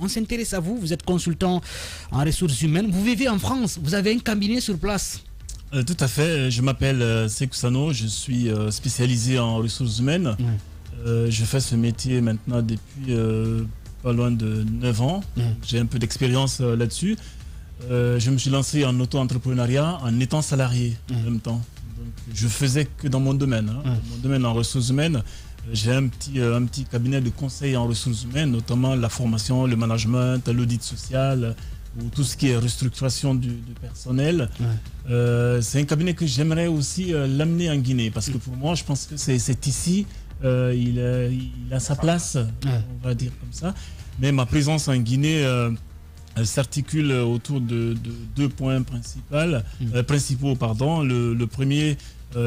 On s'intéresse à vous, vous êtes consultant en ressources humaines. Vous vivez en France, vous avez un cabinet sur place. Tout à fait, je m'appelle Sekou Sano, je suis spécialisé en ressources humaines. Je fais ce métier maintenant depuis pas loin de 9 ans. J'ai un peu d'expérience là-dessus. Je me suis lancé en auto-entrepreneuriat en étant salarié en même temps. Donc, je faisais que dans mon domaine. Dans mon domaine en ressources humaines, j'ai un petit cabinet de conseil en ressources humaines, notamment la formation, le management, l'audit social, ou tout ce qui est restructuration du personnel. C'est un cabinet que j'aimerais aussi l'amener en Guinée, parce que pour moi, je pense que c'est ici, il a sa place, on va dire comme ça. Mais ma présence en Guinée s'articule autour de deux points principaux. Le premier,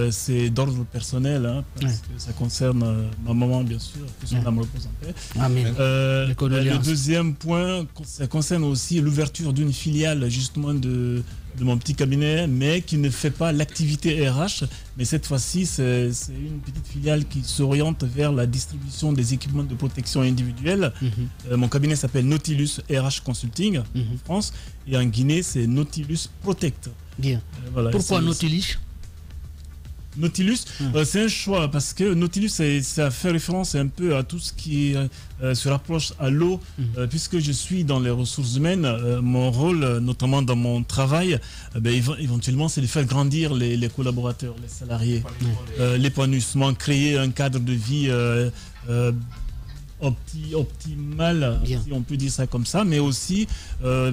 c'est d'ordre personnel, parce que ça concerne ma maman, bien sûr, que son âme repose en paix. Le deuxième point, ça concerne aussi l'ouverture d'une filiale justement de mon petit cabinet, mais qui ne fait pas l'activité RH, mais cette fois-ci, c'est une petite filiale qui s'oriente vers la distribution des équipements de protection individuelle. Mon cabinet s'appelle Nautilus RH Consulting en France, et en Guinée, c'est Nautilus Protect. Bien. Voilà, pourquoi Nautilus ? Nautilus, c'est un choix parce que Nautilus, ça fait référence un peu à tout ce qui se rapproche à l'eau, puisque je suis dans les ressources humaines. Mon rôle, notamment dans mon travail, éventuellement, c'est de faire grandir les collaborateurs, les salariés, l'épanouissement, créer un cadre de vie optimal, si on peut dire ça comme ça, mais aussi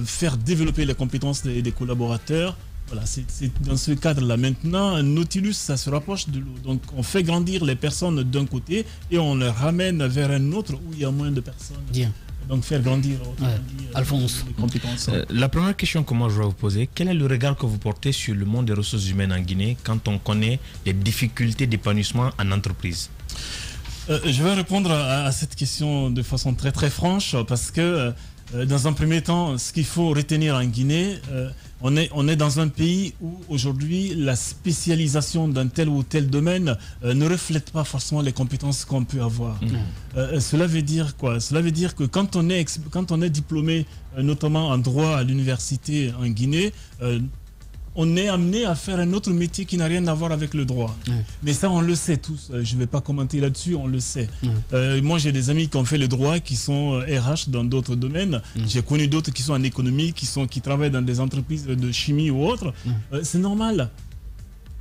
faire développer les compétences des collaborateurs. Voilà, c'est dans ce cadre-là. Maintenant, Nautilus, ça se rapproche de l'eau. Donc, on fait grandir les personnes d'un côté et on les ramène vers un autre où il y a moins de personnes. Bien. Donc, faire grandir Alphonse. les compétences. La première question que moi je vais vous poser, quel est le regard que vous portez sur le monde des ressources humaines en Guinée quand on connaît les difficultés d'épanouissement en entreprise ? Je vais répondre à cette question de façon très très franche parce que dans un premier temps, ce qu'il faut retenir en Guinée, on est dans un pays où aujourd'hui la spécialisation d'un tel ou tel domaine ne reflète pas forcément les compétences qu'on peut avoir. Cela veut dire quoi? Cela veut dire que quand on est diplômé, notamment en droit à l'université en Guinée, on est amené à faire un autre métier qui n'a rien à voir avec le droit. Mais ça, on le sait tous. Je ne vais pas commenter là-dessus, on le sait. Moi, j'ai des amis qui ont fait le droit, qui sont RH dans d'autres domaines. J'ai connu d'autres qui sont en économie, qui travaillent dans des entreprises de chimie ou autres. C'est normal.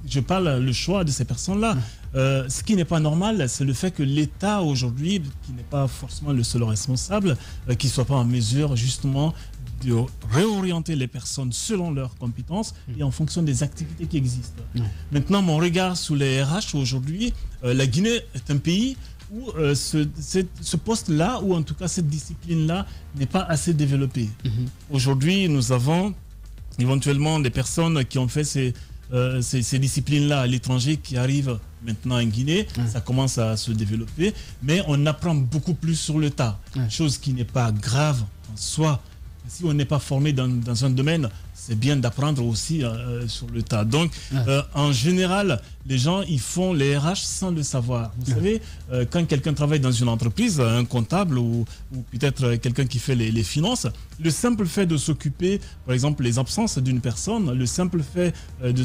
Je parle le choix de ces personnes-là. Ce qui n'est pas normal, c'est le fait que l'État aujourd'hui, qui n'est pas forcément le seul responsable, qui ne soit pas en mesure justement de réorienter les personnes selon leurs compétences et en fonction des activités qui existent. Maintenant, mon regard sur les RH aujourd'hui, la Guinée est un pays où ce poste-là, ou en tout cas cette discipline-là, n'est pas assez développée. Aujourd'hui, nous avons éventuellement des personnes qui ont fait ces disciplines-là à l'étranger qui arrivent maintenant en Guinée. Ça commence à se développer, mais on apprend beaucoup plus sur le tas, chose qui n'est pas grave en soi. Si on n'est pas formé dans un domaine, c'est bien d'apprendre aussi sur le tas. Donc, en général, les gens, ils font les RH sans le savoir. Vous savez, quand quelqu'un travaille dans une entreprise, un comptable ou peut-être quelqu'un qui fait les finances, le simple fait de s'occuper, par exemple, les absences d'une personne, le simple fait de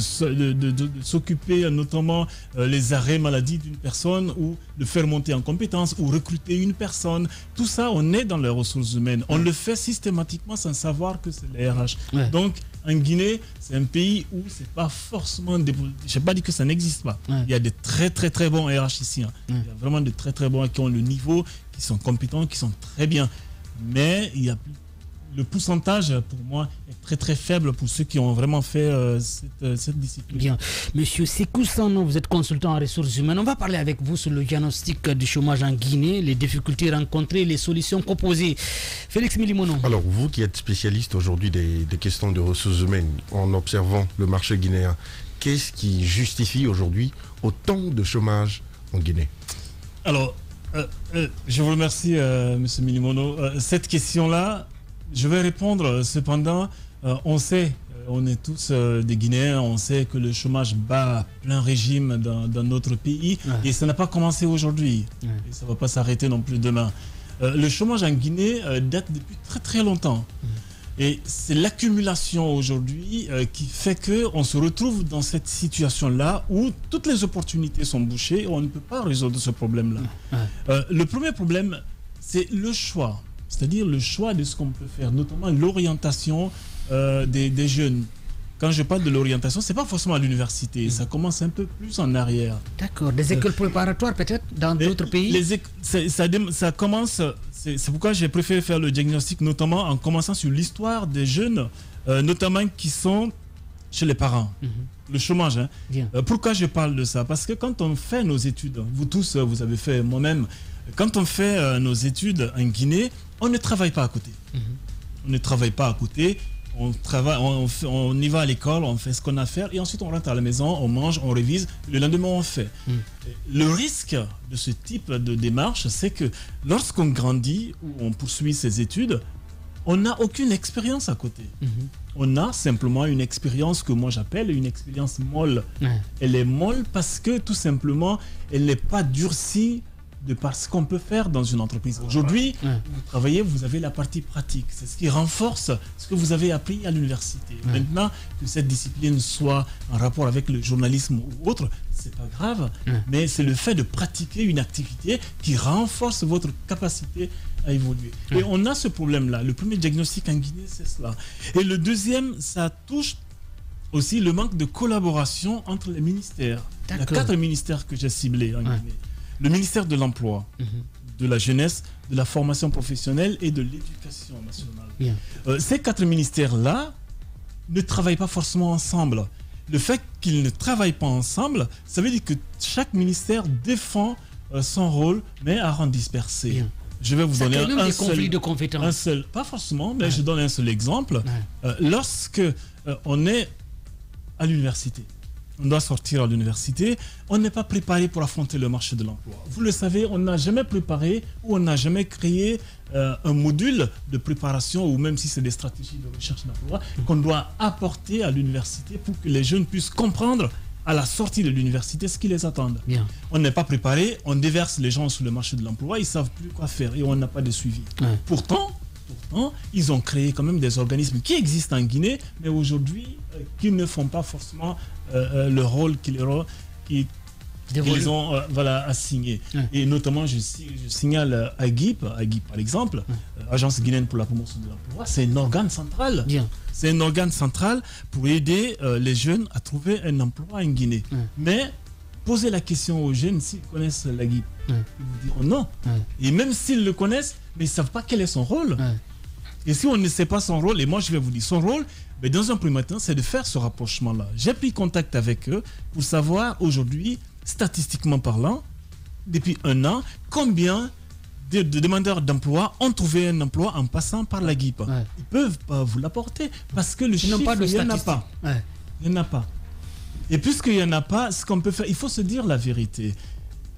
s'occuper notamment les arrêts maladie d'une personne ou de faire monter en compétence ou recruter une personne, tout ça, on est dans les ressources humaines. On le fait systématiquement sans savoir que c'est les RH. Donc, en Guinée, c'est un pays où c'est pas forcément... Je n'ai pas dit que ça n'existe pas. Il y a des très très très bons RH ici. Il y a vraiment de très très bons qui ont le niveau, qui sont compétents, qui sont très bien. Mais il y a le pourcentage, pour moi, est très très faible pour ceux qui ont vraiment fait cette discipline. Bien. Monsieur Sekou Sano, vous êtes consultant en ressources humaines. On va parler avec vous sur le diagnostic du chômage en Guinée, les difficultés rencontrées, les solutions proposées. Félix Milimono. Alors, vous qui êtes spécialiste aujourd'hui des questions de ressources humaines, en observant le marché guinéen, qu'est-ce qui justifie aujourd'hui autant de chômage en Guinée? Alors, je vous remercie, monsieur Milimono. Cette question-là, je vais répondre, cependant, on sait, on est tous des Guinéens, on sait que le chômage bat plein régime dans notre pays et ça n'a pas commencé aujourd'hui et ça ne va pas s'arrêter non plus demain. le chômage en Guinée date depuis très très longtemps. Et c'est l'accumulation aujourd'hui qui fait qu'on se retrouve dans cette situation-là où toutes les opportunités sont bouchées et on ne peut pas résoudre ce problème-là. Le premier problème, c'est le choix. C'est-à-dire le choix de ce qu'on peut faire, notamment l'orientation des jeunes. Quand je parle de l'orientation, ce n'est pas forcément à l'université, ça commence un peu plus en arrière. D'accord, des écoles préparatoires peut-être dans d'autres pays ça commence, c'est pourquoi j'ai préféré faire le diagnostic, notamment en commençant sur l'histoire des jeunes, notamment qui sont chez les parents. Le chômage. Pourquoi je parle de ça? Parce que quand on fait nos études, vous tous, vous avez fait, moi-même, quand on fait nos études en Guinée, on ne travaille pas à côté. On ne travaille pas à côté. On travaille, on y va à l'école, on fait ce qu'on a à faire et ensuite on rentre à la maison, on mange, on révise, le lendemain on fait. Le risque de ce type de démarche, c'est que lorsqu'on grandit ou on poursuit ses études, on n'a aucune expérience à côté. On a simplement une expérience que moi j'appelle une expérience molle. Elle est molle parce que tout simplement, elle n'est pas durcie de par ce qu'on peut faire dans une entreprise. Aujourd'hui, vous travaillez, vous avez la partie pratique. C'est ce qui renforce ce que vous avez appris à l'université. Maintenant, que cette discipline soit en rapport avec le journalisme ou autre, c'est pas grave, mais c'est le fait de pratiquer une activité qui renforce votre capacité à évoluer. Et on a ce problème-là. Le premier diagnostic en Guinée, c'est cela. Et le deuxième, ça touche aussi le manque de collaboration entre les ministères. Il y a 4 ministères que j'ai ciblés en Guinée. Le ministère de l'Emploi, de la Jeunesse, de la Formation professionnelle et de l'Éducation nationale. Ces 4 ministères-là ne travaillent pas forcément ensemble. Le fait qu'ils ne travaillent pas ensemble, ça veut dire que chaque ministère défend son rôle, mais à rang dispersé. Je vais vous donner un seul, de compétences. Pas forcément, mais je donne un seul exemple. Lorsque on est à l'université, on doit sortir à l'université, on n'est pas préparé pour affronter le marché de l'emploi. Vous le savez, on n'a jamais préparé ou on n'a jamais créé un module de préparation ou même si c'est des stratégies de recherche d'emploi qu'on doit apporter à l'université pour que les jeunes puissent comprendre à la sortie de l'université ce qui les attend. On n'est pas préparé, on déverse les gens sur le marché de l'emploi, ils ne savent plus quoi faire et on n'a pas de suivi. Pourtant, ils ont créé quand même des organismes qui existent en Guinée, mais aujourd'hui, qui ne font pas forcément le rôle qu'ils ont assigné. Et notamment, je signale AGIP par exemple, Agence guinéenne pour la promotion de l'emploi, c'est un organe central. C'est un organe central pour aider les jeunes à trouver un emploi en Guinée. Mais posez la question aux jeunes s'ils connaissent l'AGIP. Ils vous diront non. Et même s'ils le connaissent, mais ils ne savent pas quel est son rôle. Et si on ne sait pas son rôle, et moi je vais vous dire son rôle, mais dans un premier temps, c'est de faire ce rapprochement-là. J'ai pris contact avec eux pour savoir aujourd'hui, statistiquement parlant, depuis 1 an, combien de demandeurs d'emploi ont trouvé un emploi en passant par la GIP. Ils ne peuvent pas vous l'apporter parce que le chiffre, il n'y en a pas. Il n'y en a pas. Et puisqu'il n'y en a pas, ce qu'on peut faire, il faut se dire la vérité.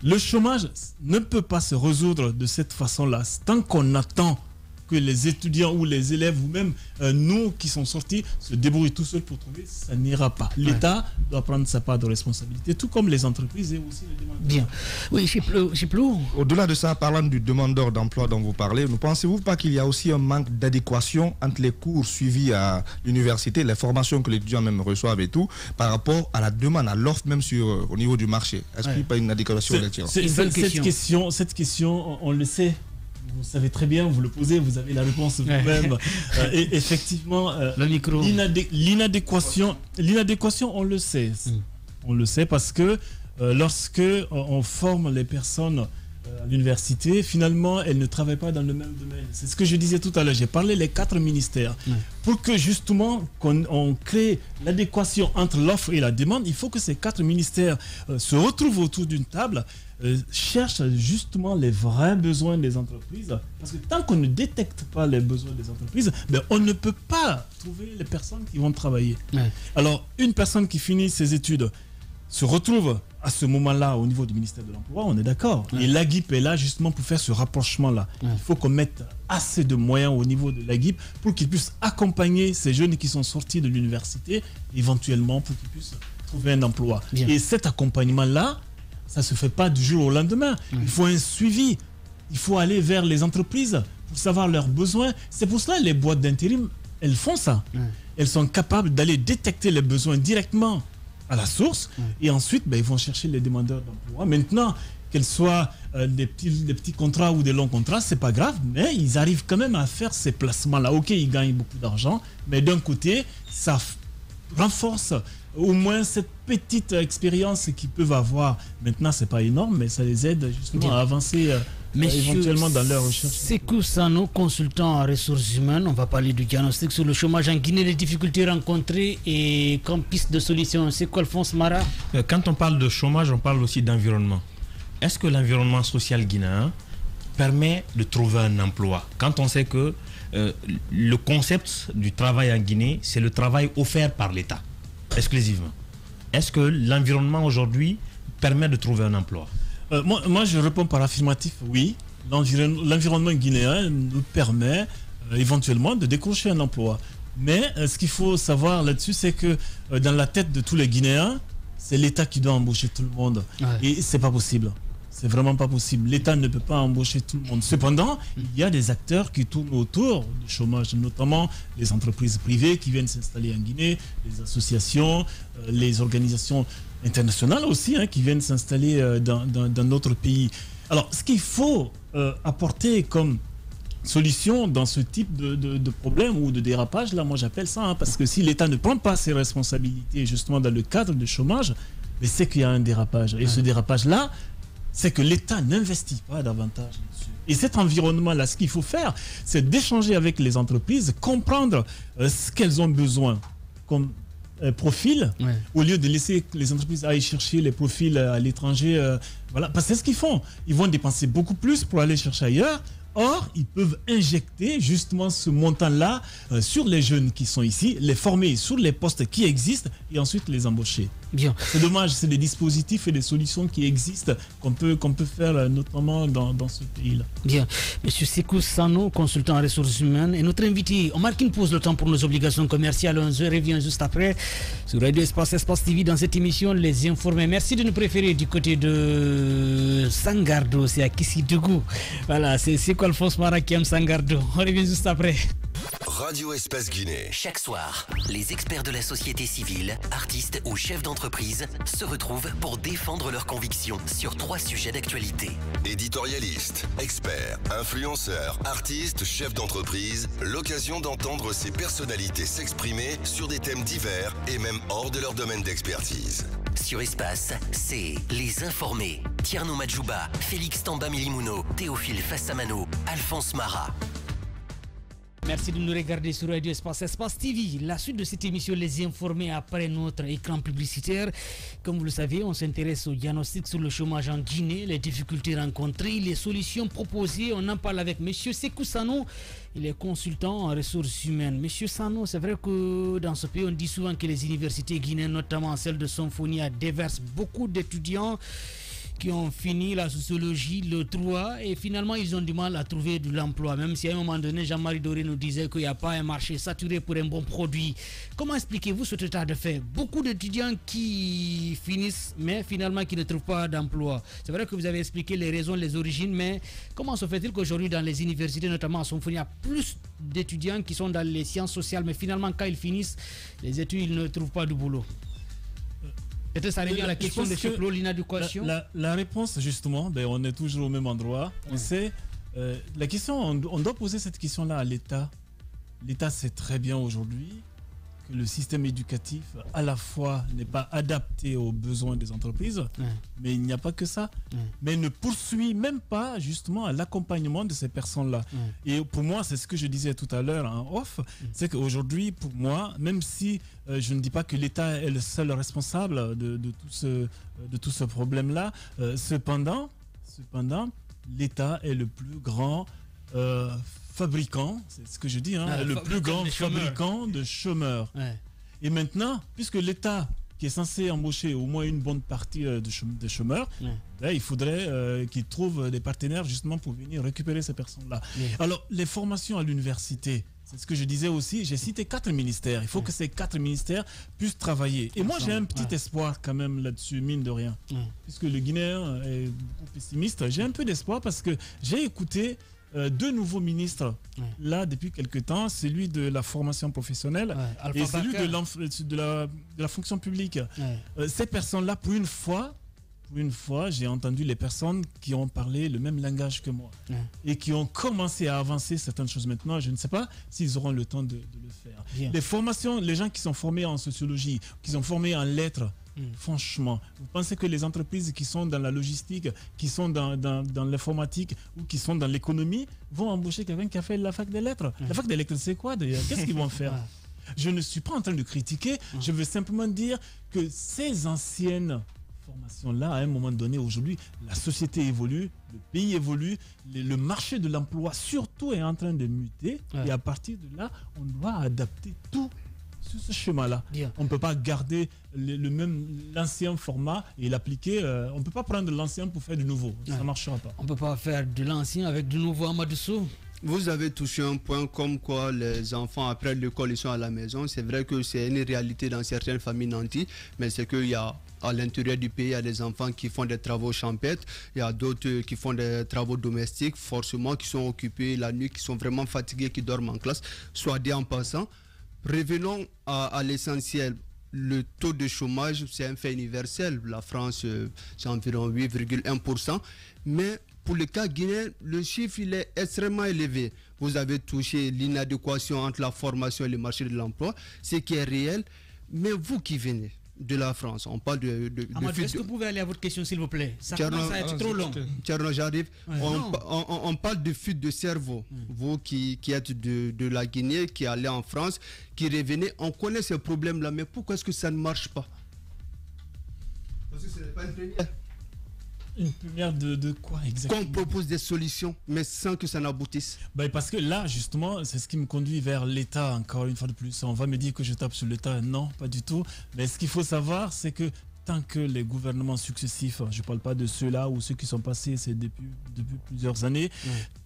Le chômage ne peut pas se résoudre de cette façon-là. Tant qu'on attend que les étudiants ou les élèves ou même nous qui sont sortis se débrouillent tout seuls pour trouver, ça n'ira pas. L'État doit prendre sa part de responsabilité, tout comme les entreprises et aussi les demandeurs. Bien. Oui, Chiplou. Au-delà de ça, parlant du demandeur d'emploi dont vous parlez, ne pensez-vous pas qu'il y a aussi un manque d'adéquation entre les cours suivis à l'université, les formations que les étudiants même reçoivent et tout, par rapport à la demande, à l'offre même au niveau du marché? Est-ce qu'il n'y a pas une adéquation là-dessus? Cette question, on le sait. Vous savez très bien, vous le posez, vous avez la réponse vous-même. Et effectivement, l'inadéquation, on le sait. On le sait parce que lorsque on forme les personnes à l'université, finalement, elles ne travaillent pas dans le même domaine. C'est ce que je disais tout à l'heure. J'ai parlé des 4 ministères. Pour que justement, on crée l'adéquation entre l'offre et la demande, il faut que ces 4 ministères se retrouvent autour d'une table, cherchent justement les vrais besoins des entreprises. Parce que tant qu'on ne détecte pas les besoins des entreprises, on ne peut pas trouver les personnes qui vont travailler. Alors, une personne qui finit ses études se retrouve à ce moment-là au niveau du ministère de l'Emploi, on est d'accord. Et l'AGIP est là justement pour faire ce rapprochement-là. Il faut qu'on mette assez de moyens au niveau de l'AGIP pour qu'ils puissent accompagner ces jeunes qui sont sortis de l'université, éventuellement pour qu'ils puissent trouver un emploi. Et cet accompagnement-là, ça ne se fait pas du jour au lendemain. Il faut un suivi. il faut aller vers les entreprises pour savoir leurs besoins. C'est pour cela que les boîtes d'intérim, elles font ça. Elles sont capables d'aller détecter les besoins directement à la source et ensuite, ils vont chercher les demandeurs d'emploi. Maintenant, qu'elles soient des petits contrats ou des longs contrats, c'est pas grave, mais ils arrivent quand même à faire ces placements-là. Ok, ils gagnent beaucoup d'argent, mais d'un côté, ça renforce au moins cette petite expérience qu'ils peuvent avoir. Maintenant, c'est pas énorme, mais ça les aide justement à avancer éventuellement dans leur recherche. Sekou Sano, consultant en ressources humaines, on va parler du diagnostic sur le chômage en Guinée, les difficultés rencontrées et comme piste de solution. C'est quoi, Alphonse Mara? Quand on parle de chômage, on parle aussi d'environnement. Est-ce que l'environnement social guinéen permet de trouver un emploi? Quand on sait que le concept du travail en Guinée, c'est le travail offert par l'État, exclusivement. Est-ce que l'environnement aujourd'hui permet de trouver un emploi? Moi, je réponds par affirmatif, oui. L'environnement guinéen nous permet éventuellement de décrocher un emploi. Mais ce qu'il faut savoir là-dessus, c'est que dans la tête de tous les Guinéens, c'est l'État qui doit embaucher tout le monde. Et c'est pas possible. C'est vraiment pas possible. L'État ne peut pas embaucher tout le monde. Cependant, il y a des acteurs qui tournent autour du chômage, notamment les entreprises privées qui viennent s'installer en Guinée, les associations, les organisations internationales aussi qui viennent s'installer dans notre pays. Alors, ce qu'il faut apporter comme solution dans ce type de problème ou de dérapage, là, moi j'appelle ça, parce que si l'État ne prend pas ses responsabilités justement dans le cadre du chômage, mais c'est qu'il y a un dérapage. Et ce dérapage-là, c'est que l'État n'investit pas davantage là-dessus. Et cet environnement-là, ce qu'il faut faire, c'est d'échanger avec les entreprises, comprendre ce qu'elles ont besoin comme profil, au lieu de laisser les entreprises aller chercher les profils à l'étranger. Voilà, parce que c'est ce qu'ils font. Ils vont dépenser beaucoup plus pour aller chercher ailleurs. Or, ils peuvent injecter justement ce montant-là sur les jeunes qui sont ici, les former sur les postes qui existent et ensuite les embaucher. Bien. C'est dommage, c'est des dispositifs et des solutions qui existent qu'on peut faire notamment dans ce pays-là. Bien. Monsieur Sekou Sano, consultant en ressources humaines, et notre invité. On marque une pause le temps pour nos obligations commerciales. On se revient juste après sur Radio Espace TV dans cette émission Les Informés. Merci de nous préférer du côté de Sangardo, c'est à Kissidougou. Voilà, c'est quoi Alphonse Mara qui aime Sangardo. On revient juste après. Radio Espace Guinée. Chaque soir, les experts de la société civile, artistes ou chefs d'entreprise se retrouvent pour défendre leurs convictions sur 3 sujets d'actualité. Éditorialistes, experts, influenceurs, artistes, chefs d'entreprise, l'occasion d'entendre ces personnalités s'exprimer sur des thèmes divers et même hors de leur domaine d'expertise. Sur Espace, c'est Les Informés. Tierno Madjouba, Félix Tamba Milimuno, Théophile Fassamano, Alphonse Mara. Merci de nous regarder sur Radio Espace TV. La suite de cette émission, Les Informés, après notre écran publicitaire. Comme vous le savez, on s'intéresse au diagnostic sur le chômage en Guinée, les difficultés rencontrées, les solutions proposées. On en parle avec M. Sekou Sano. Il est consultant en ressources humaines. Monsieur Sano, c'est vrai que dans ce pays, on dit souvent que les universités guinéennes, notamment celle de Sonfonia, déversent beaucoup d'étudiants qui ont fini la sociologie, le droit, et finalement ils ont du mal à trouver de l'emploi, même si à un moment donné Jean-Marie Doré nous disait qu'il n'y a pas un marché saturé pour un bon produit. Comment expliquez-vous cet état de fait? Beaucoup d'étudiants qui finissent mais finalement qui ne trouvent pas d'emploi. C'est vrai que vous avez expliqué les raisons, les origines, mais comment se fait-il qu'aujourd'hui dans les universités, notamment à Sonfonia, il y a plus d'étudiants qui sont dans les sciences sociales, mais finalement quand ils finissent les études, ils ne trouvent pas de boulot? Peut-être ça revient à la question de Cheplo, l'inadéquation. La réponse, justement, on est toujours au même endroit. C'est la question, on doit poser cette question-là à l'État. L'État sait très bien aujourd'hui que le système éducatif, à la fois, n'est pas adapté aux besoins des entreprises, mais il n'y a pas que ça. Mais ne poursuit même pas, justement, à l'accompagnement de ces personnes-là. Et pour moi, c'est ce que je disais tout à l'heure en off, c'est qu'aujourd'hui, pour moi, même si je ne dis pas que l'État est le seul responsable de tout ce problème-là, cependant, l'État est le plus grand fabricant, c'est ce que je dis, le plus grand fabricant de chômeurs. Et maintenant, puisque l'État qui est censé embaucher au moins une bonne partie de chômeurs, là, il faudrait qu'il trouve des partenaires justement pour venir récupérer ces personnes-là. Alors, les formations à l'université, C'est ce que je disais aussi. J'ai cité 4 ministères. Il faut que ces 4 ministères puissent travailler. Et moi, j'ai un petit espoir quand même là-dessus, mine de rien. Puisque le Guinéen est beaucoup pessimiste. J'ai un peu d'espoir parce que j'ai écouté 2 nouveaux ministres là depuis quelques temps, celui de la formation professionnelle et celui de la fonction publique. Ces personnes-là, pour une fois, j'ai entendu les personnes qui ont parlé le même langage que moi et qui ont commencé à avancer certaines choses. Maintenant, je ne sais pas s'ils auront le temps de le faire. Les formations, les gens qui sont formés en sociologie, qui sont formés en lettres, franchement, vous pensez que les entreprises qui sont dans la logistique, qui sont dans l'informatique ou qui sont dans l'économie vont embaucher quelqu'un qui a fait la fac des lettres? La fac des lettres, c'est quoi d'ailleurs? Qu'est-ce qu'ils vont faire? Je ne suis pas en train de critiquer, je veux simplement dire que ces anciennes formations-là, à un moment donné, aujourd'hui, la société évolue, le pays évolue, le marché de l'emploi surtout est en train de muter et à partir de là, on doit adapter tout sur ce schéma-là. On ne peut pas garder l'ancien format et l'appliquer. On ne peut pas prendre l'ancien pour faire du nouveau. Ça ne marchera pas. On ne peut pas faire de l'ancien avec du nouveau. Amadou Sow. Vous avez touché un point comme quoi les enfants après l'école ils sont à la maison. C'est vrai que c'est une réalité dans certaines familles nantis, mais c'est qu'il y a à l'intérieur du pays, il y a des enfants qui font des travaux champêtres, il y a d'autres qui font des travaux domestiques, forcément qui sont occupés la nuit, qui sont vraiment fatigués, qui dorment en classe. Soit dit en passant, revenons à l'essentiel. Le taux de chômage, c'est un fait universel. La France, c'est environ 8,1%. Mais pour le cas guinéen, le chiffre il est extrêmement élevé. Vous avez touché l'inadéquation entre la formation et le marché de l'emploi, ce qui est réel. Mais vous qui venez de la France, on parle de Amadou, est-ce que vous pouvez aller à votre question s'il vous plaît? Ça commence à être trop long. Tcherno, j'arrive. On parle de fuite de cerveau. Vous qui êtes de la Guinée, qui allez en France, qui revenez, on connaît ces problèmes-là, mais pourquoi est-ce que ça ne marche pas? Parce que ce n'est pas une première. Une première de quoi exactement? Qu'on propose des solutions, mais sans que ça n'aboutisse. Parce que là, justement, c'est ce qui me conduit vers l'État, encore une fois de plus. On va me dire que je tape sur l'État. Non, pas du tout. Mais ce qu'il faut savoir, c'est que tant que les gouvernements successifs, je ne parle pas de ceux-là ou ceux qui sont passés depuis plusieurs années,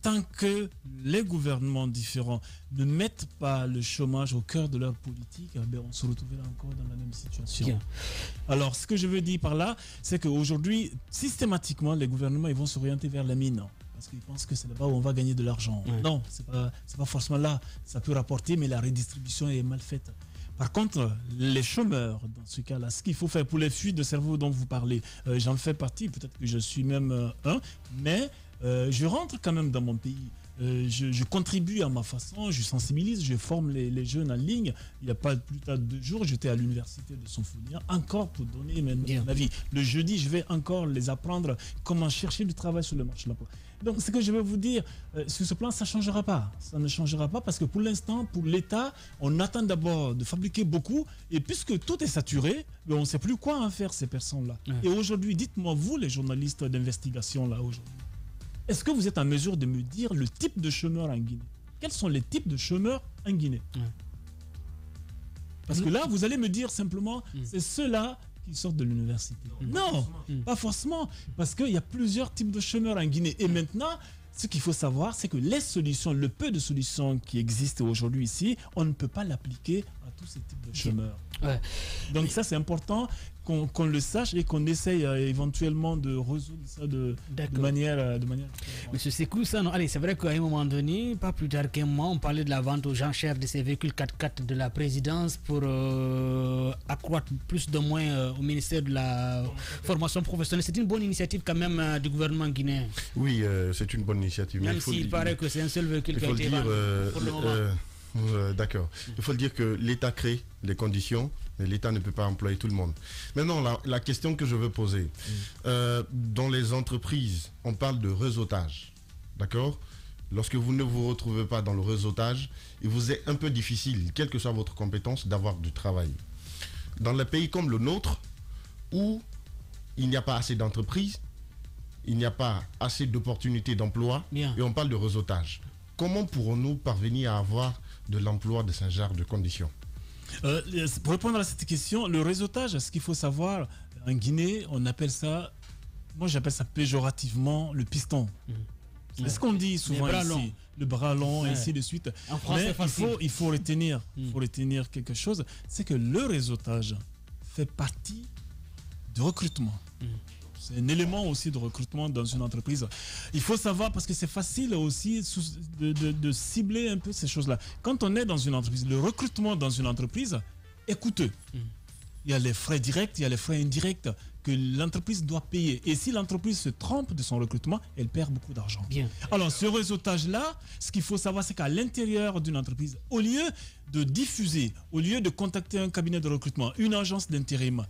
tant que les gouvernements différents ne mettent pas le chômage au cœur de leur politique, on se retrouvera encore dans la même situation. Alors, ce que je veux dire par là, c'est qu'aujourd'hui, systématiquement, les gouvernements ils vont s'orienter vers la mine. Parce qu'ils pensent que c'est là-bas où on va gagner de l'argent. Non, c'est pas forcément là. Ça peut rapporter, mais la redistribution est mal faite. Par contre, les chômeurs, dans ce cas-là, ce qu'il faut faire pour les fuites de cerveau dont vous parlez, j'en fais partie, peut-être que je suis même un, mais je rentre quand même dans mon pays. Je contribue à ma façon, je sensibilise, je forme les jeunes en ligne. Il n'y a pas plus tard de 2 jours, j'étais à l'université de Sonfonia, encore pour donner mon avis. Le jeudi, je vais encore les apprendre comment chercher du travail sur le marché de l'emploi. Donc, ce que je veux vous dire, sur ce plan, ça ne changera pas. Ça ne changera pas parce que pour l'instant, pour l'État, on attend d'abord de fabriquer beaucoup. Et puisque tout est saturé, on ne sait plus quoi en faire, ces personnes-là. Et aujourd'hui, dites-moi, vous, les journalistes d'investigation, là, aujourd'hui, est-ce que vous êtes en mesure de me dire le type de chômeurs en Guinée? Quels sont les types de chômeurs en Guinée? Parce que là, vous allez me dire simplement, c'est ceux-là qui sortent de l'université. Non, pas forcément. Parce qu'il y a plusieurs types de chômeurs en Guinée. Et maintenant, ce qu'il faut savoir, c'est que les solutions, le peu de solutions qui existent aujourd'hui ici, on ne peut pas l'appliquer à tous ces types de chômeurs. Donc ça, c'est important qu'on le sache et qu'on essaye éventuellement de résoudre ça de manière... Monsieur Sekou, ça, non. Allez, c'est vrai qu'à un moment donné, pas plus tard qu'un mois, on parlait de la vente aux enchères de ces véhicules 4x4 de la présidence pour accroître plus de moyens au ministère de la formation professionnelle. C'est une bonne initiative quand même du gouvernement guinéen. Oui, c'est une bonne initiative. Même s'il paraît que c'est un seul véhicule qui a été vendu pour le moment. D'accord. Il faut le dire que l'État crée les conditions, mais l'État ne peut pas employer tout le monde. Maintenant, la question que je veux poser, dans les entreprises, on parle de réseautage. D'accord? Lorsque vous ne vous retrouvez pas dans le réseautage, il vous est un peu difficile, quelle que soit votre compétence, d'avoir du travail. Dans les pays comme le nôtre, où il n'y a pas assez d'entreprises, il n'y a pas assez d'opportunités d'emploi, et on parle de réseautage. Comment pourrons-nous parvenir à avoir de l'emploi de ce genre de conditions? Pour répondre à cette question, le réseautage, ce qu'il faut savoir, en Guinée, on appelle ça, moi j'appelle ça péjorativement le piston. C'est ce qu'on dit souvent ici. Le bras long, et ainsi de suite. En français, mais il faut retenir quelque chose, c'est que le réseautage fait partie du recrutement. C'est un élément aussi de recrutement dans une entreprise. Il faut savoir, parce que c'est facile aussi de cibler un peu ces choses-là. Quand on est dans une entreprise, le recrutement dans une entreprise est coûteux. Il y a les frais directs, il y a les frais indirects que l'entreprise doit payer. Et si l'entreprise se trompe de son recrutement, elle perd beaucoup d'argent. Alors, ce réseautage-là, ce qu'il faut savoir, c'est qu'à l'intérieur d'une entreprise, au lieu de diffuser, au lieu de contacter un cabinet de recrutement, une agence d'intérim,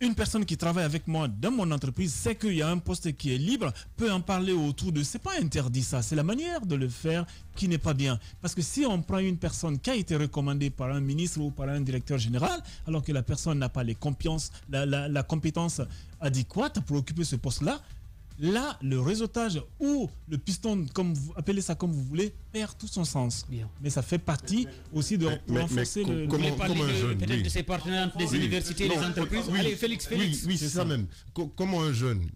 une personne qui travaille avec moi dans mon entreprise sait qu'il y a un poste qui est libre, peut en parler autour de... C'est pas interdit ça, c'est la manière de le faire qui n'est pas bien. Parce que si on prend une personne qui a été recommandée par un ministre ou par un directeur général, alors que la personne n'a pas les compétences, la compétence adéquate pour occuper ce poste-là, là, le réseautage ou le piston, appelez ça comme vous voulez, perd tout son sens. Mais ça fait partie aussi de renforcer le... Peut-être de ses partenaires, des universités, des entreprises. Allez, Félix. Oui, c'est ça même. Comment un jeune,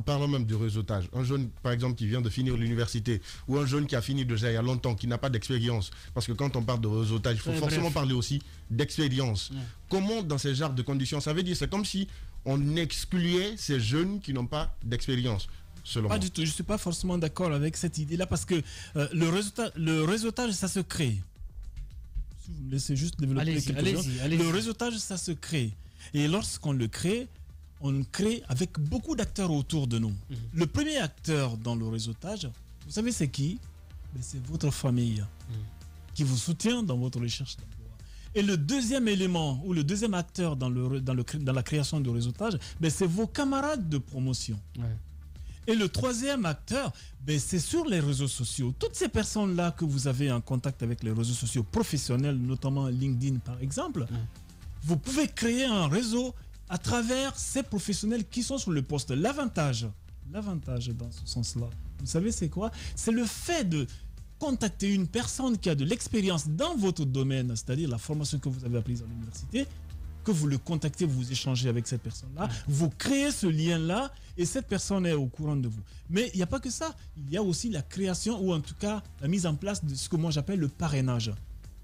parlons même du réseautage, un jeune par exemple qui vient de finir l'université, ou un jeune qui a fini déjà il y a longtemps, qui n'a pas d'expérience, parce que quand on parle de réseautage, il faut forcément parler aussi d'expérience. Comment dans ces genres de conditions, ça veut dire, c'est comme si on excluait ces jeunes qui n'ont pas d'expérience, selon moi. Pas du tout, je ne suis pas forcément d'accord avec cette idée-là, parce que le réseautage, ça se crée. Si vous me laissez juste développer quelque chose. Le réseautage, ça se crée. Et lorsqu'on le crée, on crée avec beaucoup d'acteurs autour de nous. Le premier acteur dans le réseautage, vous savez c'est qui? C'est votre famille qui vous soutient dans votre recherche d'emploi. Et le deuxième élément ou le deuxième acteur dans la création du réseautage, c'est vos camarades de promotion. Et le troisième acteur, c'est sur les réseaux sociaux. Toutes ces personnes-là que vous avez en contact avec les réseaux sociaux professionnels, notamment LinkedIn par exemple, vous pouvez créer un réseau à travers ces professionnels qui sont sur le poste. L'avantage dans ce sens-là, vous savez c'est quoi? C'est le fait de contacter une personne qui a de l'expérience dans votre domaine, c'est-à-dire la formation que vous avez apprise à l'université, que vous le contactez, vous échangez avec cette personne-là, vous créez ce lien-là et cette personne est au courant de vous. Mais il n'y a pas que ça, il y a aussi la création ou en tout cas la mise en place de ce que moi j'appelle le parrainage.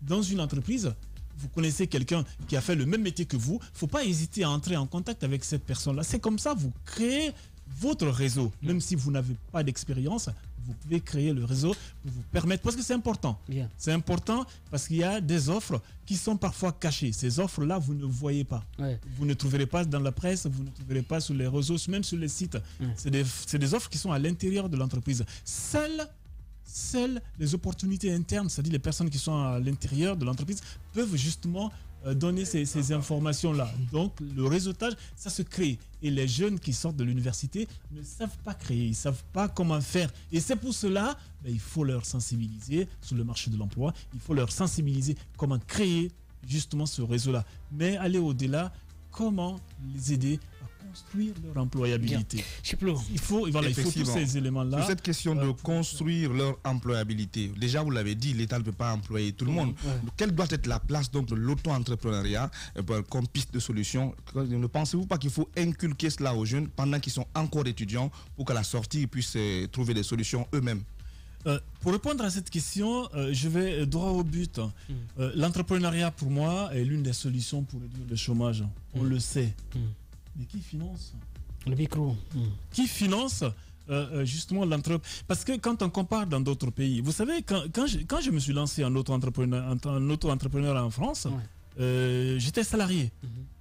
Dans une entreprise, vous connaissez quelqu'un qui a fait le même métier que vous, il ne faut pas hésiter à entrer en contact avec cette personne-là. C'est comme ça, vous créez votre réseau. Même si vous n'avez pas d'expérience, vous pouvez créer le réseau pour vous permettre, parce que c'est important. C'est important parce qu'il y a des offres qui sont parfois cachées. Ces offres-là, vous ne voyez pas. Vous ne trouverez pas dans la presse, vous ne trouverez pas sur les réseaux, même sur les sites. C'est des offres qui sont à l'intérieur de l'entreprise. Seules les opportunités internes, c'est-à-dire les personnes qui sont à l'intérieur de l'entreprise, peuvent justement donner ces informations-là. Donc, le réseautage, ça se crée. Et les jeunes qui sortent de l'université ne savent pas créer, ils ne savent pas comment faire. Et c'est pour cela, il faut leur sensibiliser sur le marché de l'emploi. Il faut leur sensibiliser comment créer justement ce réseau-là. Mais aller au-delà, comment les aider à construire leur employabilité. Il faut tous ces éléments-là. Sur cette question de construire leur employabilité, déjà vous l'avez dit, l'État ne peut pas employer tout le monde. Quelle doit être la place donc de l'auto-entrepreneuriat comme piste de solution? Ne pensez-vous pas qu'il faut inculquer cela aux jeunes pendant qu'ils sont encore étudiants pour qu'à la sortie ils puissent trouver des solutions eux-mêmes? Pour répondre à cette question, je vais droit au but. L'entrepreneuriat pour moi est l'une des solutions pour réduire le chômage. On le sait. Mais qui finance? Le micro. Qui finance justement l'entreprise? Parce que quand on compare dans d'autres pays, vous savez, quand je me suis lancé en auto-entrepreneur en France, j'étais salarié.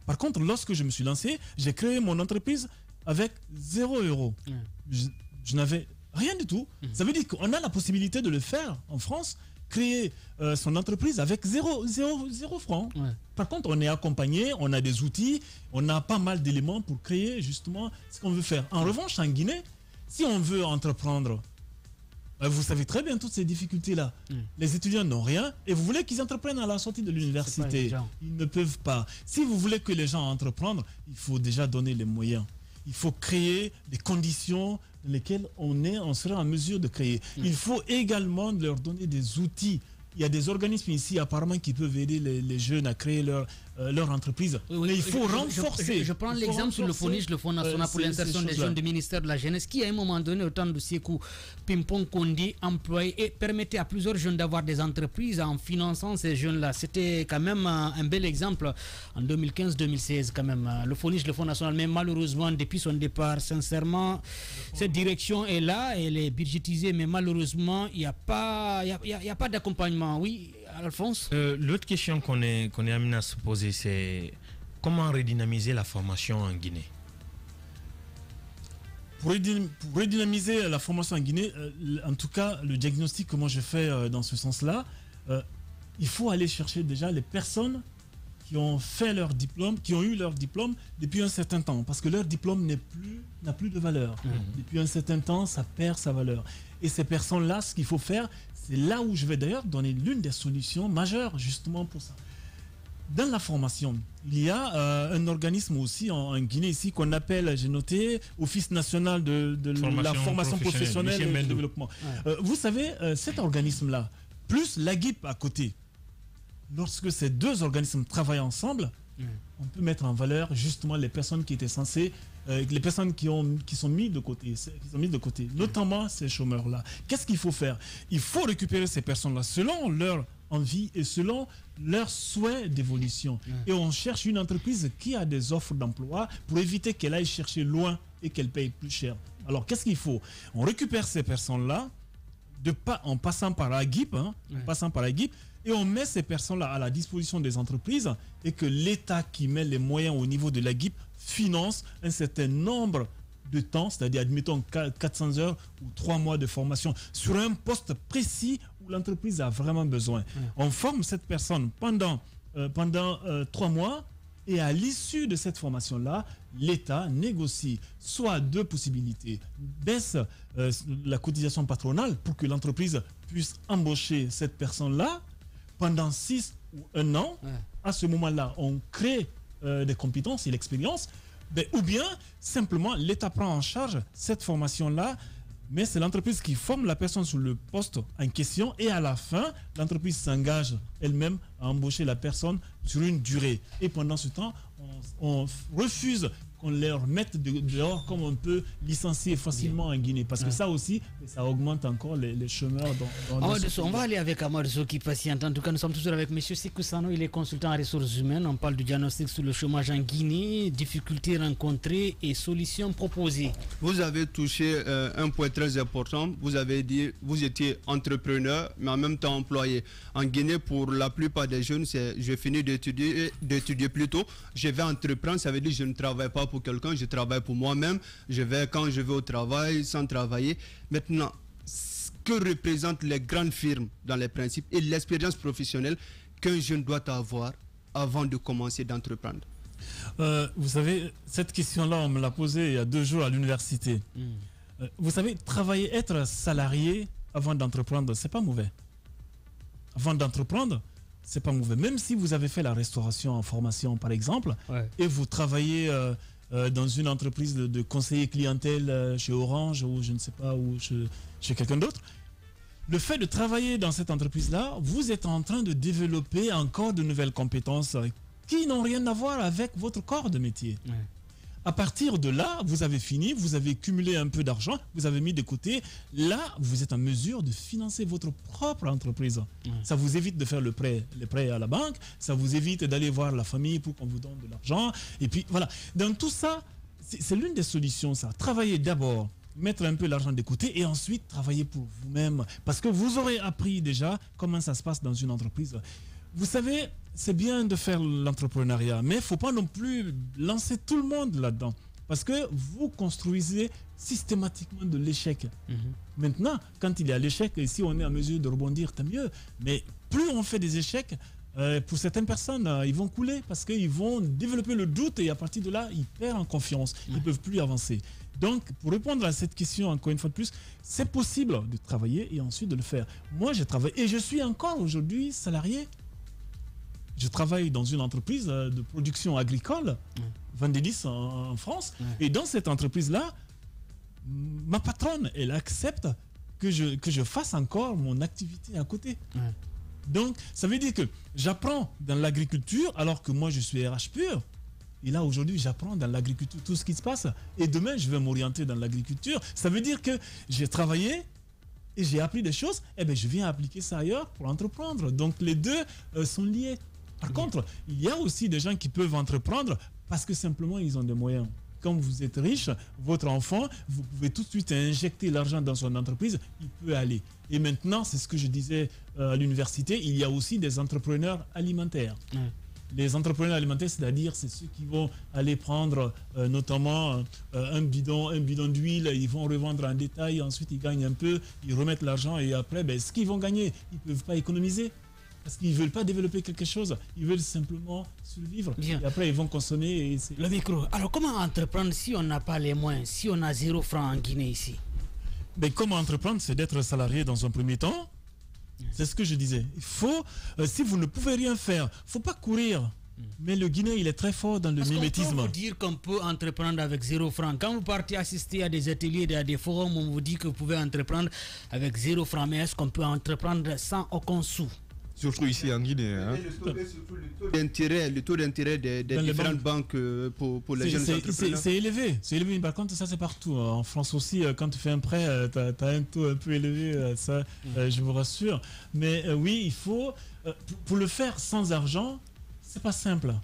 Par contre, lorsque je me suis lancé, j'ai créé mon entreprise avec 0 €. Je n'avais rien du tout. Ça veut dire qu'on a la possibilité de le faire en France, créer son entreprise avec 0 francs. Par contre, on est accompagné, on a des outils, on a pas mal d'éléments pour créer justement ce qu'on veut faire. En revanche, en Guinée, si on veut entreprendre, vous savez très bien toutes ces difficultés-là. Les étudiants n'ont rien et vous voulez qu'ils entreprennent à la sortie de l'université. Ils ne peuvent pas. Si vous voulez que les gens entreprennent, il faut déjà donner les moyens. Il faut créer des conditions dans lesquelles on sera en mesure de créer. Il faut également leur donner des outils. Il y a des organismes ici apparemment qui peuvent aider les jeunes à créer leur leur entreprise. Mais il faut renforcer. Je prends l'exemple sur le FONIJ, le Fonds national pour l'insertion des jeunes du ministère de la Jeunesse, qui à un moment donné, au temps de Sékou Pimpon Kondi, employait et permettait à plusieurs jeunes d'avoir des entreprises en finançant ces jeunes-là. C'était quand même un bel exemple en 2015-2016 quand même. Le FONIJ, le Fonds national, mais malheureusement, depuis son départ, sincèrement, cette direction est là, elle est budgétisée, mais malheureusement, il n'y a pas d'accompagnement. Oui, Alphonse? L'autre question qu'on est amené à se poser, c'est comment redynamiser la formation en Guinée? Pour redynamiser la formation en Guinée, en tout cas, le diagnostic que moi je fais dans ce sens-là, il faut aller chercher déjà les personnes qui ont fait leur diplôme, qui ont eu leur diplôme depuis un certain temps, parce que leur diplôme n'a plus de valeur. Depuis un certain temps, ça perd sa valeur. Et ces personnes-là, ce qu'il faut faire, c'est là où je vais d'ailleurs donner l'une des solutions majeures justement pour ça. Dans la formation, il y a un organisme aussi en Guinée ici qu'on appelle, j'ai noté, Office national de la formation professionnelle et du développement. Vous savez, cet organisme-là, plus l'AGIP à côté, lorsque ces deux organismes travaillent ensemble, on peut mettre en valeur justement les personnes qui étaient censées, les personnes qui sont mises de côté, notamment ces chômeurs-là. Qu'est-ce qu'il faut faire? Il faut récupérer ces personnes-là selon leur envie et selon leurs souhaits d'évolution. Et on cherche une entreprise qui a des offres d'emploi pour éviter qu'elle aille chercher loin et qu'elle paye plus cher. Alors qu'est-ce qu'il faut? On récupère ces personnes-là en passant par la GIP, et on met ces personnes-là à la disposition des entreprises et que l'État qui met les moyens au niveau de la GIP finance un certain nombre de temps, c'est-à-dire admettons 400 heures ou 3 mois de formation sur un poste précis où l'entreprise a vraiment besoin. On forme cette personne pendant 3 mois et à l'issue de cette formation-là, l'État négocie soit deux possibilités. Baisse la cotisation patronale pour que l'entreprise puisse embaucher cette personne-là pendant 6 ou 1 an. À ce moment-là, on crée des compétences et l'expérience. Ou bien, simplement, l'État prend en charge cette formation-là, mais c'est l'entreprise qui forme la personne sur le poste en question et à la fin, l'entreprise s'engage elle-même à embaucher la personne sur une durée. Et pendant ce temps, on refuse qu'on leur mette dehors comme on peut licencier facilement en Guinée. Parce que ça aussi, ça augmente encore les chômeurs. On va aller avec Amadou qui patiente. En tout cas, nous sommes toujours avec M. Sékou Sano, il est consultant en ressources humaines. On parle du diagnostic sur le chômage en Guinée, difficultés rencontrées et solutions proposées. Vous avez touché un point très important. Vous avez dit vous étiez entrepreneur, mais en même temps employé. En Guinée, pour la plupart des jeunes, c'est je finis d'étudier plus tôt, je vais entreprendre, ça veut dire je ne travaille pas pour quelqu'un, je travaille pour moi-même, je vais quand je vais au travail sans travailler. Maintenant, ce que représentent les grandes firmes dans les principes et l'expérience professionnelle qu'un jeune doit avoir avant de commencer d'entreprendre? Vous savez, cette question-là, on me l'a posée il y a 2 jours à l'université. Vous savez, travailler, être salarié avant d'entreprendre, c'est pas mauvais. Avant d'entreprendre, c'est pas mauvais. Même si vous avez fait la restauration en formation, par exemple, et vous travaillez dans une entreprise de conseiller clientèle chez Orange ou je ne sais pas, ou chez quelqu'un d'autre, le fait de travailler dans cette entreprise-là, vous êtes en train de développer encore de nouvelles compétences qui n'ont rien à voir avec votre corps de métier. À partir de là, vous avez fini, vous avez cumulé un peu d'argent, vous avez mis de côté. Là, vous êtes en mesure de financer votre propre entreprise. Ça vous évite de faire les prêts à la banque, ça vous évite d'aller voir la famille pour qu'on vous donne de l'argent. Et puis voilà, dans tout ça, c'est l'une des solutions, ça. Travailler d'abord, mettre un peu l'argent de côté et ensuite travailler pour vous-même. Parce que vous aurez appris déjà comment ça se passe dans une entreprise. Vous savez, c'est bien de faire l'entrepreneuriat, mais il ne faut pas non plus lancer tout le monde là-dedans. Parce que vous construisez systématiquement de l'échec. Maintenant, quand il y a l'échec, et si on est en mesure de rebondir, tant mieux. Mais plus on fait des échecs, pour certaines personnes, ils vont couler parce qu'ils vont développer le doute et à partir de là, ils perdent en confiance. Ils ne peuvent plus avancer. Donc, pour répondre à cette question, encore une fois de plus, c'est possible de travailler et ensuite de le faire. Moi, j'ai travaillé et je suis encore aujourd'hui salarié. Je travaille dans une entreprise de production agricole, Vendélis en France. Et dans cette entreprise-là, ma patronne, elle accepte que je fasse encore mon activité à côté. Donc, ça veut dire que j'apprends dans l'agriculture alors que moi, je suis RH pur. Et là, aujourd'hui, j'apprends dans l'agriculture tout ce qui se passe. Et demain, je vais m'orienter dans l'agriculture. Ça veut dire que j'ai travaillé et j'ai appris des choses. Et bien, je viens appliquer ça ailleurs pour entreprendre. Donc, les deux sont liés. Par contre, il y a aussi des gens qui peuvent entreprendre parce que simplement, ils ont des moyens. Quand vous êtes riche, votre enfant, vous pouvez tout de suite injecter l'argent dans son entreprise, il peut aller. Et maintenant, c'est ce que je disais à l'université, il y a aussi des entrepreneurs alimentaires. Les entrepreneurs alimentaires, c'est-à-dire c'est ceux qui vont aller prendre notamment un bidon d'huile, ils vont revendre en détail, ensuite ils gagnent un peu, ils remettent l'argent et après, ce qu'ils vont gagner, ils ne peuvent pas économiser. Parce qu'ils ne veulent pas développer quelque chose, ils veulent simplement survivre. Bien. Et après, ils vont consommer. Le micro. Alors, comment entreprendre si on n'a pas les moyens, si on a 0 franc en Guinée ici? Comment entreprendre, c'est d'être salarié dans un premier temps. C'est ce que je disais. Il faut, si vous ne pouvez rien faire, il ne faut pas courir. Mais le Guinéen, il est très fort dans le mimétisme. On peut vous dire qu'on peut entreprendre avec 0 franc. Quand vous partez assister à des ateliers, à des forums, on vous dit que vous pouvez entreprendre avec 0 franc. Mais est-ce qu'on peut entreprendre sans aucun sou? Surtout ici en Guinée. Hein. Le taux d'intérêt des différentes banques pour les jeunes entrepreneurs. C'est élevé. C'est élevé. Par contre, ça, c'est partout. En France aussi, quand tu fais un prêt, tu as un taux un peu élevé. Ça, je vous rassure. Mais oui, il faut... pour le faire sans argent, c'est pas simple.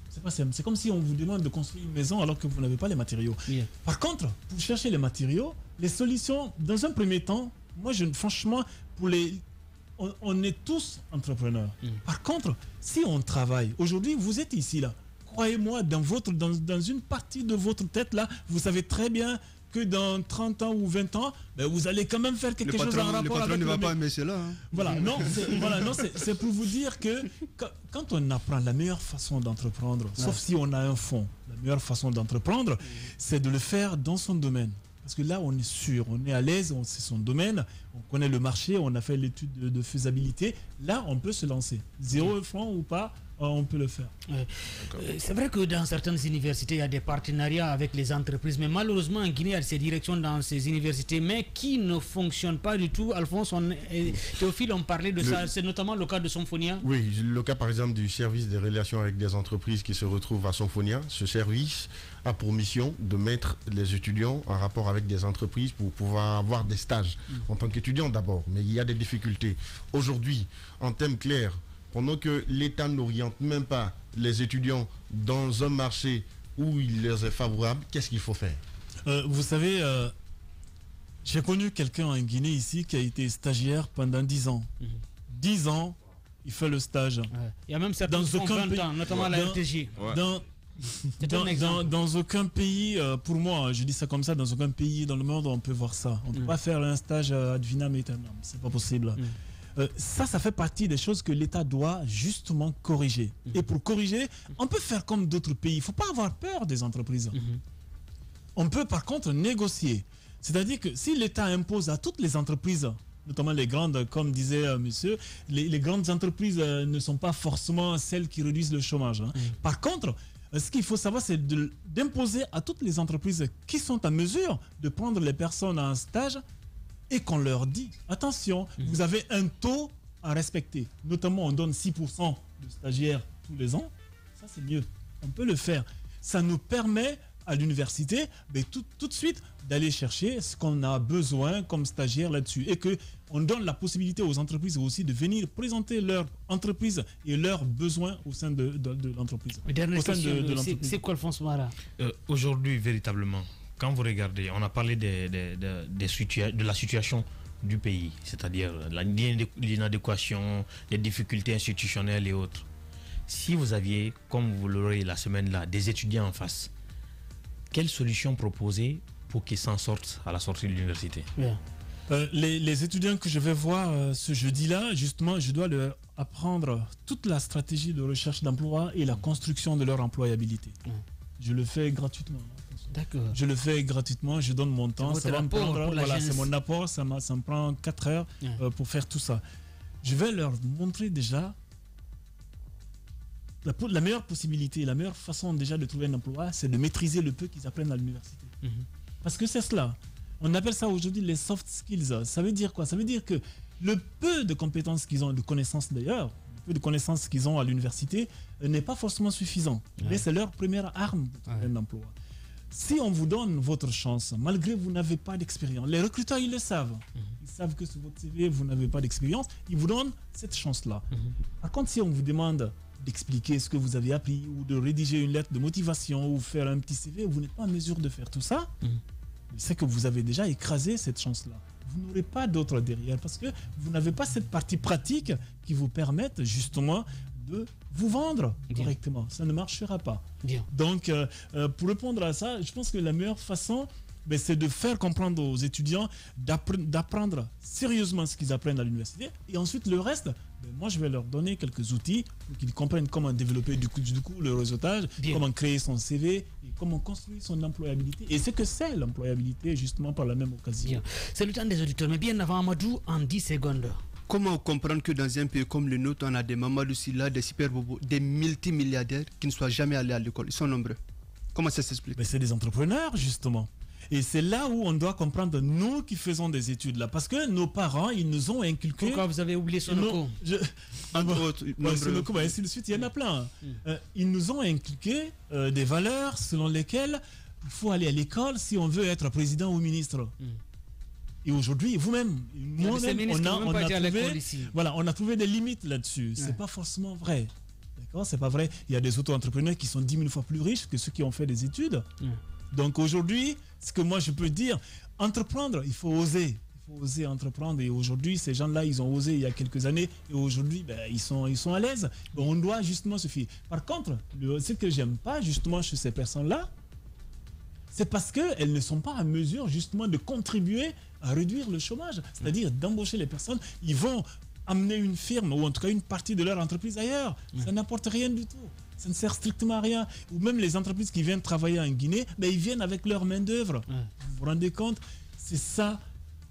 C'est pas simple. C'est comme si on vous demande de construire une maison alors que vous n'avez pas les matériaux. Par contre, pour chercher les matériaux, les solutions, dans un premier temps, moi, franchement, pour les... On est tous entrepreneurs. Par contre, si on travaille, aujourd'hui, vous êtes ici, là. Croyez-moi, dans une partie de votre tête, là, vous savez très bien que dans 30 ans ou 20 ans, vous allez quand même faire quelque chose en rapport avec... Le patron ne va pas aimer cela. Hein. Voilà, non, c'est pour vous dire que quand on apprend la meilleure façon d'entreprendre, sauf si on a un fonds, la meilleure façon d'entreprendre, c'est de le faire dans son domaine. Parce que là, on est sûr, on est à l'aise, c'est son domaine, on connaît le marché, on a fait l'étude de faisabilité. Là, on peut se lancer. 0 franc ou pas, on peut le faire. C'est vrai que dans certaines universités, il y a des partenariats avec les entreprises, mais malheureusement, en Guinée, il y a ces directions dans ces universités, mais qui ne fonctionnent pas du tout. Alphonse, Théophile, on parlait de ça, c'est notamment le cas de Symphonia. Oui, le cas par exemple du service des relations avec des entreprises qui se retrouvent à Symphonia. Ce service a pour mission de mettre les étudiants en rapport avec des entreprises pour pouvoir avoir des stages en tant qu'étudiant d'abord. Mais il y a des difficultés. Aujourd'hui, en termes clairs, pendant que l'État n'oriente même pas les étudiants dans un marché où il leur est favorable, qu'est-ce qu'il faut faire? Vous savez, j'ai connu quelqu'un en Guinée ici qui a été stagiaire pendant 10 ans. 10 ans, il fait le stage. Il y a même certains qui font 20 ans, notamment la RTG. Dans aucun pays, pour moi, je dis ça comme ça, dans aucun pays dans le monde, on peut voir ça. On ne peut pas faire un stage ad vitam aeternam. C'est pas possible. Ça fait partie des choses que l'État doit justement corriger. Et pour corriger, on peut faire comme d'autres pays. Il ne faut pas avoir peur des entreprises. On peut par contre négocier. C'est-à-dire que si l'État impose à toutes les entreprises, notamment les grandes, comme disait monsieur, les grandes entreprises ne sont pas forcément celles qui réduisent le chômage. Par contre, ce qu'il faut savoir, c'est d'imposer à toutes les entreprises qui sont à mesure de prendre les personnes en stage et qu'on leur dit, attention, vous avez un taux à respecter. Notamment, on donne 6% de stagiaires tous les ans. Ça, c'est mieux. On peut le faire. Ça nous permet à l'université tout de suite d'aller chercher ce qu'on a besoin comme stagiaire là-dessus. Et qu'on donne la possibilité aux entreprises aussi de venir présenter leur entreprise et leurs besoins au sein de l'entreprise. C'est quoi Alphonse Mara? Aujourd'hui, véritablement, quand vous regardez, on a parlé de la situation du pays, c'est-à-dire l'inadéquation, les difficultés institutionnelles et autres. Si vous aviez, comme vous l'aurez la semaine là, des étudiants en face, quelle solution proposer pour qu'ils s'en sortent à la sortie de l'université? Les étudiants que je vais voir ce jeudi-là, justement, je dois leur apprendre toute la stratégie de recherche d'emploi et la construction de leur employabilité. Je le fais gratuitement. D'accord. Je le fais gratuitement, je donne mon temps. Ça va me prendre, voilà, c'est mon apport, ça me prend 4 heures pour faire tout ça. Je vais leur montrer déjà la meilleure possibilité, la meilleure façon déjà de trouver un emploi, c'est de maîtriser le peu qu'ils apprennent à l'université. Parce que c'est cela. On appelle ça aujourd'hui les soft skills. Ça veut dire quoi? Ça veut dire que Le peu de compétences qu'ils ont, de connaissances d'ailleurs, le peu de connaissances qu'ils ont à l'université n'est pas forcément suffisant. Mais c'est leur première arme pour trouver un emploi. Si on vous donne votre chance, malgré que vous n'avez pas d'expérience, les recruteurs, ils le savent. Ils savent que sur votre CV, vous n'avez pas d'expérience. Ils vous donnent cette chance-là. Par contre, si on vous demande d'expliquer ce que vous avez appris ou de rédiger une lettre de motivation ou faire un petit CV, vous n'êtes pas en mesure de faire tout ça, c'est que vous avez déjà écrasé cette chance-là. Vous n'aurez pas d'autre derrière parce que vous n'avez pas cette partie pratique qui vous permette justement de vous vendre correctement. Ça ne marchera pas. Donc, pour répondre à ça, je pense que la meilleure façon, c'est de faire comprendre aux étudiants d'apprendre sérieusement ce qu'ils apprennent à l'université. Et ensuite, le reste, moi, je vais leur donner quelques outils pour qu'ils comprennent comment développer du coup le réseautage, comment créer son CV et comment construire son employabilité. Et ce que c'est l'employabilité, justement, par la même occasion. C'est le temps des auditeurs. Mais bien avant, Amadou, en 10 secondes. Comment comprendre que dans un pays comme le nôtre, on a des Mamadou Sylla, des super bobos, des multimilliardaires qui ne soient jamais allés à l'école? Ils sont nombreux. Comment ça s'explique? C'est des entrepreneurs, justement. Et c'est là où on doit comprendre, nous qui faisons des études là, parce que nos parents, ils nous ont inculqué. Pourquoi vous avez oublié Sonoko? Entre autres, Sonoko, ainsi de suite, il y en a plein. Ils nous ont inculqué des valeurs selon lesquelles il faut aller à l'école si on veut être président ou ministre. Et aujourd'hui, vous-même, moi-même, on a trouvé des limites là-dessus. C'est pas forcément vrai. D'accord, c'est pas vrai. Il y a des auto-entrepreneurs qui sont 10 000 fois plus riches que ceux qui ont fait des études. Donc aujourd'hui, ce que moi je peux dire, entreprendre, il faut oser. Il faut oser entreprendre. Et aujourd'hui, ces gens-là, ils ont osé il y a quelques années. Et aujourd'hui, ils sont à l'aise. On doit justement se fier. Par contre, ce que j'aime pas justement chez ces personnes-là, c'est parce qu'elles ne sont pas à mesure justement de contribuer à réduire le chômage. C'est-à-dire d'embaucher les personnes. Ils vont amener une firme ou en tout cas une partie de leur entreprise ailleurs. Ça n'apporte rien du tout. Ça ne sert strictement à rien. Ou même les entreprises qui viennent travailler en Guinée, ils viennent avec leur main-d'œuvre. Vous vous rendez compte? C'est ça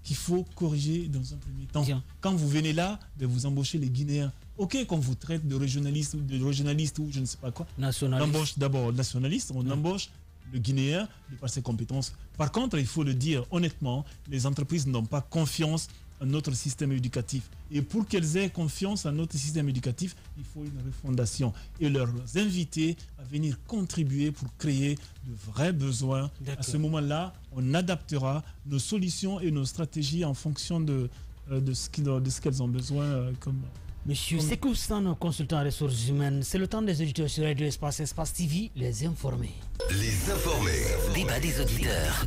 qu'il faut corriger dans un premier temps. Quand vous venez là, vous embauchez les Guinéens. Ok, qu'on vous traite de régionaliste ou je ne sais pas quoi. Nationaliste. On embauche d'abord nationaliste, on embauche le Guinéen de par ses compétences. Par contre, il faut le dire honnêtement, les entreprises n'ont pas confiance en notre système éducatif. Et pour qu'elles aient confiance en notre système éducatif, il faut une refondation et leur inviter à venir contribuer pour créer de vrais besoins. À ce moment-là, on adaptera nos solutions et nos stratégies en fonction de ce qu'elles ont besoin. Monsieur Sekou Sano, consultant en ressources humaines, c'est le temps des auditeurs sur Radio Espace TV, les informés. Les informés. Débat des auditeurs.